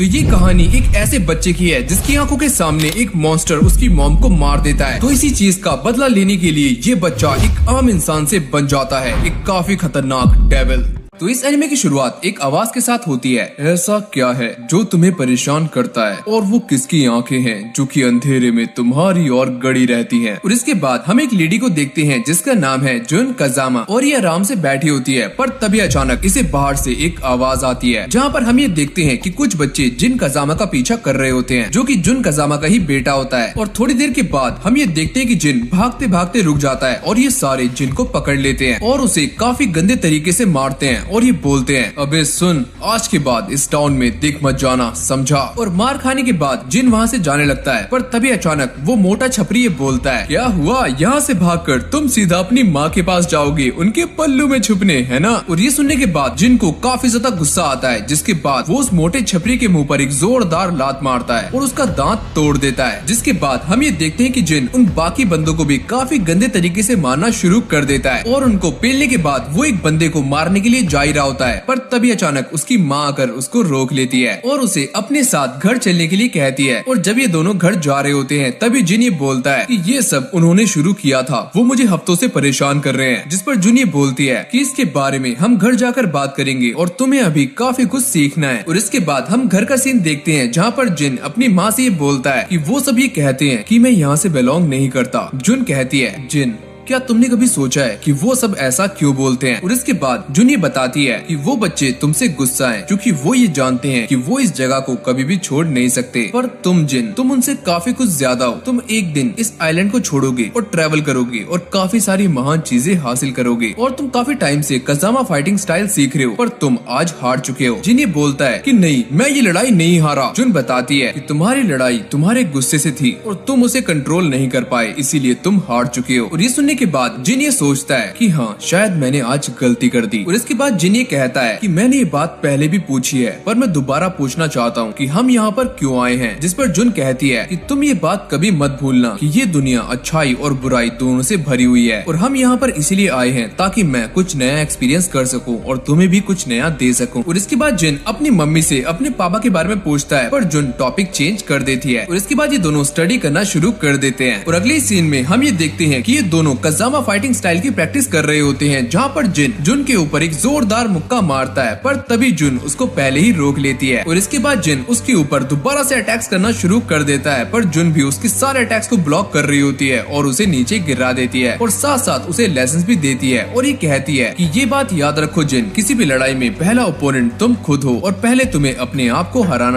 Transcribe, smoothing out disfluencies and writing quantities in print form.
तो ये कहानी एक ऐसे बच्चे की है जिसकी आंखों के सामने एक मॉन्स्टर उसकी मॉम को मार देता है। तो इसी चीज का बदला लेने के लिए ये बच्चा एक आम इंसान से बन जाता है एक काफी खतरनाक डेविल। तो इस एनिमे की शुरुआत एक आवाज के साथ होती है, ऐसा क्या है जो तुम्हें परेशान करता है और वो किसकी आंखें हैं जो कि अंधेरे में तुम्हारी और गड़ी रहती हैं। और इसके बाद हम एक लेडी को देखते हैं जिसका नाम है जुन कजामा और ये आराम से बैठी होती है। पर तभी अचानक इसे बाहर से एक आवाज आती है जहाँ पर हम ये देखते हैं कि कुछ बच्चे जिन कजामा का पीछा कर रहे होते हैं जो कि जुन कजामा का ही बेटा होता है। और थोड़ी देर के बाद हम ये देखते हैं कि जिन भागते भागते रुक जाता है और ये सारे जिन को पकड़ लेते हैं और उसे काफी गंदे तरीके से मारते हैं और ये बोलते हैं, अबे सुन, आज के बाद इस टाउन में दिख मत जाना, समझा। और मार खाने के बाद जिन वहाँ से जाने लगता है। पर तभी अचानक वो मोटा छपरी ये बोलता है, क्या हुआ, यहाँ से भागकर तुम सीधा अपनी माँ के पास जाओगे उनके पल्लू में छुपने, है ना। और ये सुनने के बाद जिन को काफी ज्यादा गुस्सा आता है जिसके बाद वो उस मोटे छपरी के मुंह पर एक जोरदार लात मारता है और उसका दांत तोड़ देता है। जिसके बाद हम ये देखते हैं कि जिन उन बाकी बंदों को भी काफी गंदे तरीके से मारना शुरू कर देता है और उनको पेलने के बाद वो एक बंदे को मारने के लिए जा ही रहा होता है। पर तभी अचानक उसकी माँ आकर उसको रोक लेती है और उसे अपने साथ घर चलने के लिए कहती है। और जब ये दोनों घर जा रहे होते हैं तभी जिन ये बोलता है कि ये सब उन्होंने शुरू किया था, वो मुझे हफ्तों से परेशान कर रहे हैं। जिस पर जुन ये बोलती है कि इसके बारे में हम घर जाकर बात करेंगे और तुम्हें अभी काफी कुछ सीखना है। और इसके बाद हम घर का सीन देखते हैं जहाँ पर जिन अपनी माँ से ये बोलता है कि वो सब ये कहते हैं कि मैं यहाँ से बिलोंग नहीं करता। जुन कहती है, जिन क्या तुमने कभी सोचा है कि वो सब ऐसा क्यों बोलते हैं। और इसके बाद जुन ये बताती है कि वो बच्चे तुमसे गुस्सा हैं क्योंकि वो ये जानते हैं कि वो इस जगह को कभी भी छोड़ नहीं सकते। पर तुम जिन, तुम उनसे काफी कुछ ज्यादा हो। तुम एक दिन इस आइलैंड को छोड़ोगे और ट्रेवल करोगे और काफी सारी महान चीजें हासिल करोगे और तुम काफी टाइम से कजामा फाइटिंग स्टाइल सीख रहे हो पर तुम आज हार चुके हो। जिन ये बोलता है कि नहीं, मैं ये लड़ाई नहीं हारा। जुन बताती है कि तुम्हारी लड़ाई तुम्हारे गुस्से से थी और तुम उसे कंट्रोल नहीं कर पाए, इसीलिए तुम हार चुके हो। और ये सुनने के बाद जिन ये सोचता है कि हाँ, शायद मैंने आज गलती कर दी। और इसके बाद जिन ये कहता है कि मैंने ये बात पहले भी पूछी है पर मैं दोबारा पूछना चाहता हूँ कि हम यहाँ पर क्यों आए हैं। जिस पर जुन कहती है कि तुम ये बात कभी मत भूलना कि ये दुनिया अच्छाई और बुराई दोनों से भरी हुई है और हम यहाँ पर इसीलिए आए हैं ताकि मैं कुछ नया एक्सपीरियंस कर सकूँ और तुम्हें भी कुछ नया दे सकूँ। और इसके बाद जिन अपनी मम्मी से अपने पापा के बारे में पूछता है पर जुन टॉपिक चेंज कर देती है। और इसके बाद ये दोनों स्टडी करना शुरू कर देते हैं। और अगले सीन में हम ये देखते हैं कि ये दोनों कजामा फाइटिंग स्टाइल की प्रैक्टिस कर रहे होते हैं जहाँ पर जिन जुन के ऊपर एक जोरदार मुक्का मारता है पर तभी जुन उसको पहले ही रोक लेती है। और इसके बाद जिन उसके ऊपर दोबारा से अटैक्स करना शुरू कर देता है पर जुन भी उसके सारे अटैक्स को ब्लॉक कर रही होती है और उसे नीचे गिरा देती है और साथ साथ उसे लेसन भी देती है। और ये कहती है कि ये बात याद रखो जिन, किसी भी लड़ाई में पहला ओपोनेंट तुम खुद हो और पहले तुम्हें अपने आप को हराना